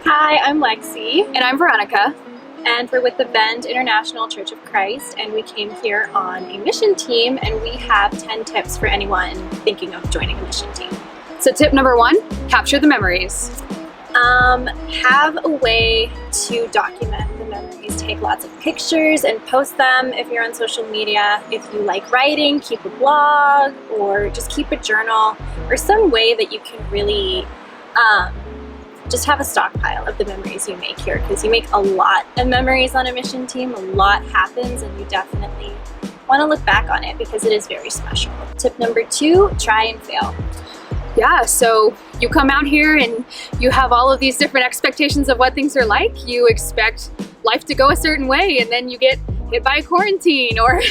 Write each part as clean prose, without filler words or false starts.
Hi, I'm Lexi. And I'm Veronica. And we're with the Bend International Church of Christ, and we came here on a mission team, and we have 10 tips for anyone thinking of joining a mission team. So tip number 1, capture the memories. Have a way to document the memories. Take lots of pictures and post them if you're on social media. If you like writing, keep a blog, or just keep a journal, or some way that you can really just have a stockpile of the memories you make here, because you make a lot of memories on a mission team. A lot happens, and you definitely want to look back on it because it is very special. Tip number 2, try and fail. Yeah, so you come out here and you have all of these different expectations of what things are like. You expect life to go a certain way, and then you get hit by a quarantine, or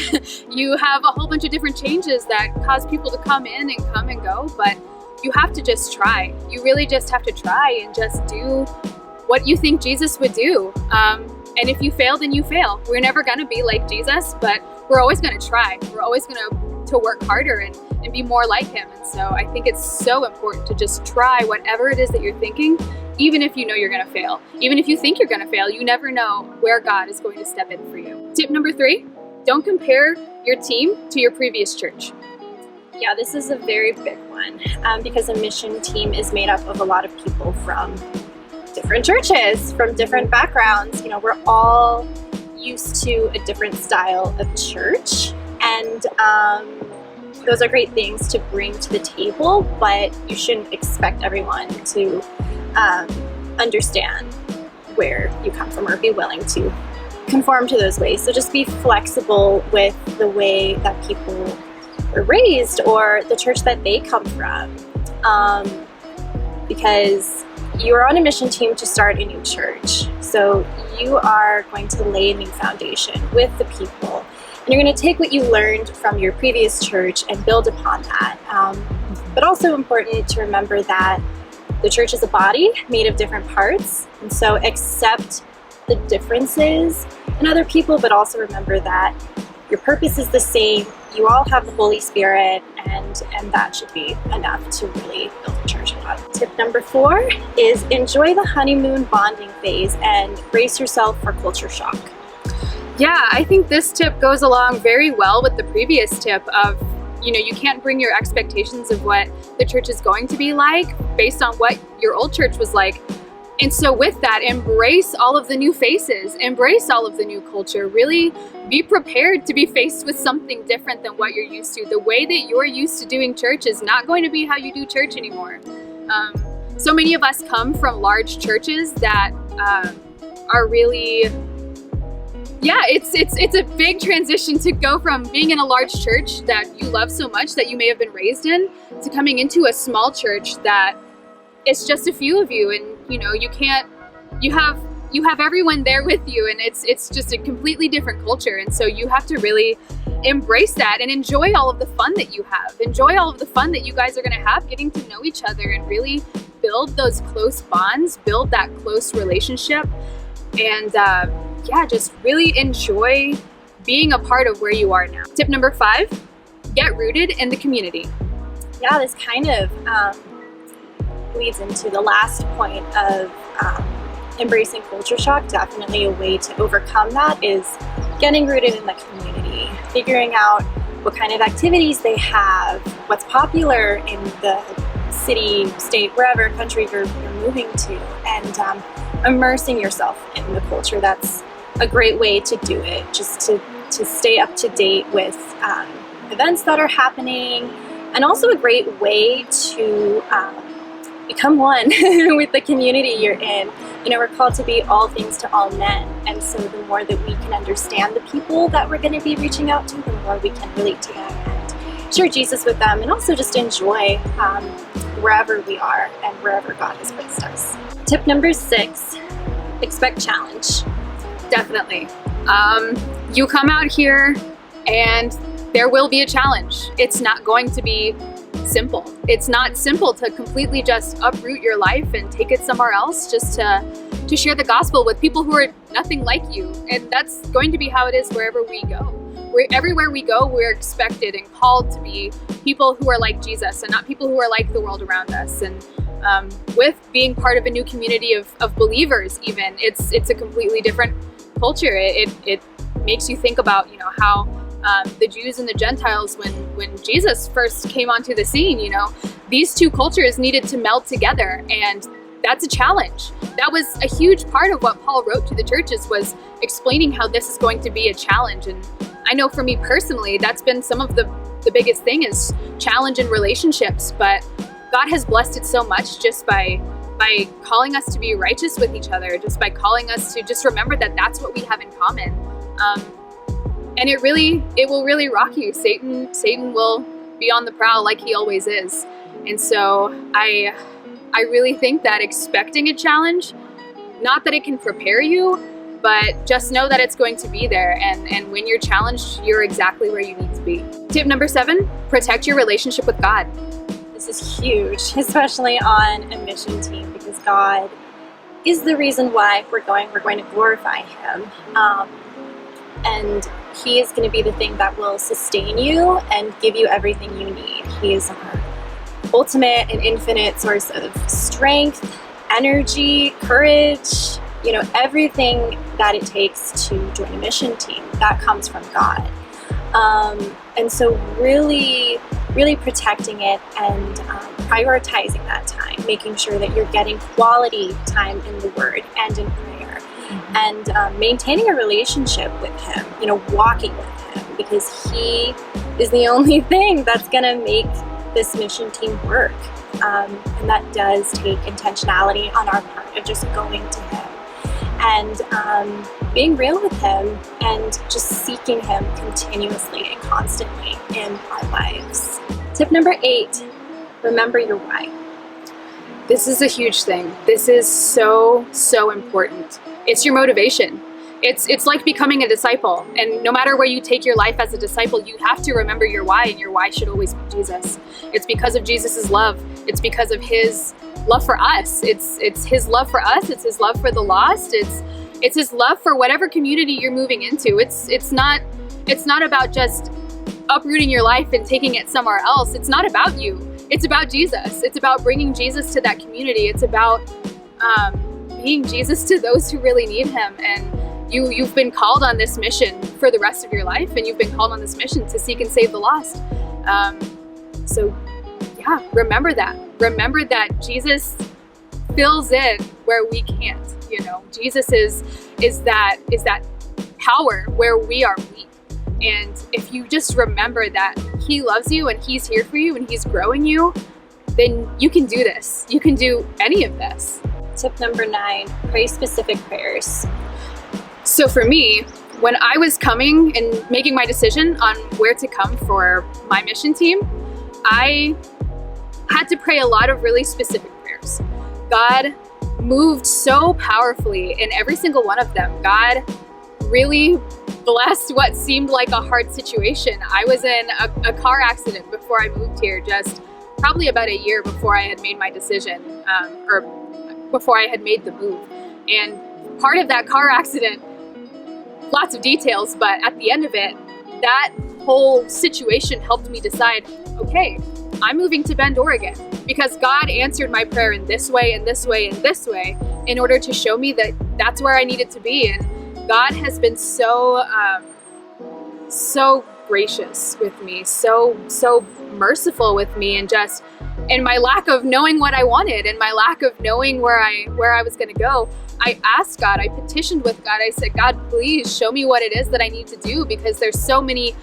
you have a whole bunch of different changes that cause people to come in and come and go. But you have to just try. You really just have to try and just do what you think Jesus would do. And if you fail, then you fail. We're never going to be like Jesus, but we're always going to try. We're always going to work harder and be more like him. And so I think it's so important to just try whatever it is that you're thinking, even if you know you're going to fail. Even if you think you're going to fail, you never know where God is going to step in for you. Tip number 3, don't compare your team to your previous church. Yeah, this is a very big one because a mission team is made up of a lot of people from different churches, from different backgrounds. You know, we're all used to a different style of church, and those are great things to bring to the table, but you shouldn't expect everyone to understand where you come from or be willing to conform to those ways. So just be flexible with the way that people were raised or the church that they come from, because you are on a mission team to start a new church. So you are going to lay a new foundation with the people. And you're going to take what you learned from your previous church and build upon that. But also important to remember that the church is a body made of different parts. And so accept the differences in other people, but also remember that your purpose is the same. You all have the Holy Spirit, and that should be enough to really build a church on. Tip number 4 is enjoy the honeymoon bonding phase and brace yourself for culture shock. Yeah, I think this tip goes along very well with the previous tip of, you can't bring your expectations of what the church is going to be like based on what your old church was like. And so with that, embrace all of the new faces, embrace all of the new culture, really be prepared to be faced with something different than what you're used to. The way that you're used to doing church is not going to be how you do church anymore. So many of us come from large churches that are really... Yeah, it's a big transition to go from being in a large church that you love so much that you may have been raised in to coming into a small church that it's just a few of you, and you have everyone there with you, and it's just a completely different culture. And so you have to really embrace that and enjoy all of the fun that you have. Enjoy all of the fun that you guys are going to have getting to know each other and really build those close bonds, build that close relationship, and just really enjoy being a part of where you are now. Tip number 5, get rooted in the community. Yeah, this kind of leads into the last point of embracing culture shock. Definitely a way to overcome that is getting rooted in the community, figuring out what kind of activities they have, what's popular in the city, state, wherever country you're moving to, and immersing yourself in the culture. That's a great way to do it, just to stay up to date with events that are happening, and also a great way to become one with the community you're in. We're called to be all things to all men, and so the more that we can understand the people that we're going to be reaching out to, the more we can relate to them and share Jesus with them, and also just enjoy wherever we are and wherever God has placed us. Tip number 6, expect challenge. Definitely. You come out here and there will be a challenge. It's not going to be simple. It's not simple to completely just uproot your life and take it somewhere else just to share the gospel with people who are nothing like you. And that's going to be how it is wherever we go. Everywhere we go, we're expected and called to be people who are like Jesus and not people who are like the world around us. And with being part of a new community of believers. Even it's a completely different culture. It makes you think about, you know, how the Jews and the Gentiles, when Jesus first came onto the scene, you know, these two cultures needed to meld together, and that's a challenge. That was a huge part of what Paul wrote to the churches, was explaining how this is going to be a challenge. And I know for me personally, that's been some of the biggest thing, is challenge in relationships. But God has blessed it so much just by calling us to be righteous with each other, just by calling us to just remember that that's what we have in common. And it will really rock you. Satan will be on the prowl like he always is. And so I really think that expecting a challenge, not that it can prepare you, but just know that it's going to be there. And when you're challenged, you're exactly where you need to be. Tip number 7, protect your relationship with God. This is huge, especially on a mission team, because God is the reason why we're going to glorify Him. And He is going to be the thing that will sustain you and give you everything you need. He is our ultimate and infinite source of strength, energy, courage, you know, everything that it takes to join a mission team, that comes from God. And so really protecting it and prioritizing that time, making sure that you're getting quality time in the Word and in prayer, and maintaining a relationship with Him, you know, walking with Him, because He is the only thing that's going to make this mission team work. And that does take intentionality on our part of just going to Him and being real with Him and just seeking Him continuously and constantly in our lives. Tip number 8, remember your why. This is a huge thing. This is so important. It's your motivation. It's like becoming a disciple, and no matter where you take your life as a disciple, you have to remember your why, and your why should always be Jesus. It's because of Jesus's love. It's because of His love for us. It's His love for us. It's His love for the lost. It's His love for whatever community you're moving into. It's not about just uprooting your life and taking it somewhere else. It's not about you. It's about Jesus. It's about bringing Jesus to that community. It's about being Jesus to those who really need Him. And you've been called on this mission for the rest of your life, and you've been called on this mission to seek and save the lost. So yeah, remember that. Remember that Jesus fills in where we can't. You know, Jesus is that power where we are weak. And if you just remember that He loves you and He's here for you and He's growing you, then you can do this. You can do any of this. Tip number 9, pray specific prayers. So for me, when I was coming and making my decision on where to come for my mission team, I had to pray a lot of really specific prayers. God moved so powerfully in every single one of them. God really blessed what seemed like a hard situation. I was in a car accident before I moved here, just probably about a year before I had made my decision, or before I had made the move. And part of that car accident, lots of details, but at the end of it, that whole situation helped me decide, okay, I'm moving to Bend, Oregon, because God answered my prayer in this way, and this way, and this way, in order to show me that that's where I needed to be. And God has been so gracious with me, so merciful with me, and just in my lack of knowing what I wanted and my lack of knowing where I was going to go, I asked God, I petitioned with God, I said, God, please show me what it is that I need to do, because there's so many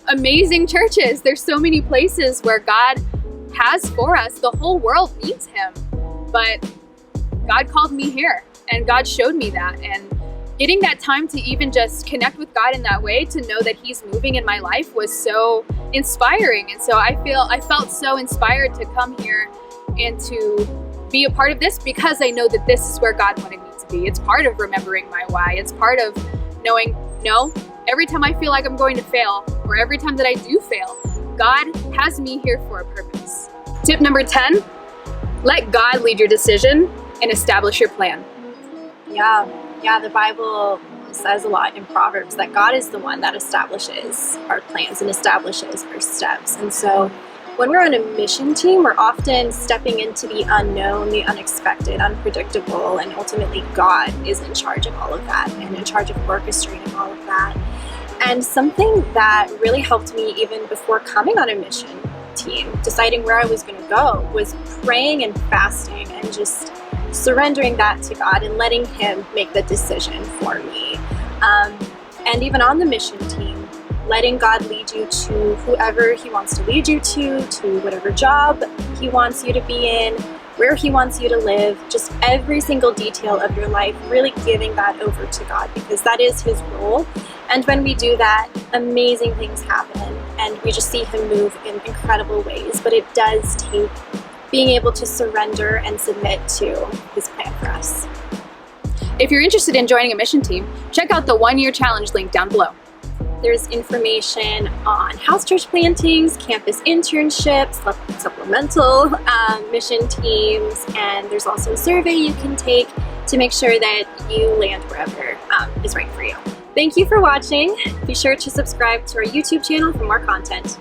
amazing churches, there's so many places where God has for us. The whole world needs Him, but God called me here, and God showed me that. And getting that time to even just connect with God in that way, to know that He's moving in my life, was so inspiring. And so I felt so inspired to come here and to be a part of this, because I know that this is where God wanted me to be. It's part of remembering my why. It's part of knowing, no, every time I feel like I'm going to fail, or every time that I do fail, God has me here for a purpose. Tip number 10, let God lead your decision and establish your plan. Yeah, the Bible says a lot in Proverbs that God is the one that establishes our plans and establishes our steps. And so when we're on a mission team, we're often stepping into the unknown, the unexpected, unpredictable, and ultimately God is in charge of all of that and in charge of orchestrating all of that. And something that really helped me even before coming on a mission team, deciding where I was going to go, was praying and fasting and just surrendering that to God and letting Him make the decision for me. And even on the mission team, letting God lead you to whoever He wants to lead you to whatever job He wants you to be in, where He wants you to live, just every single detail of your life, really giving that over to God, because that is His role. And when we do that, amazing things happen and we just see Him move in incredible ways. But it does take being able to surrender and submit to His plan for us. If you're interested in joining a mission team, check out the 1-year challenge link down below. There's information on house church plantings, campus internships, supplemental mission teams, and there's also a survey you can take to make sure that you land wherever is right for you. Thank you for watching. Be sure to subscribe to our YouTube channel for more content.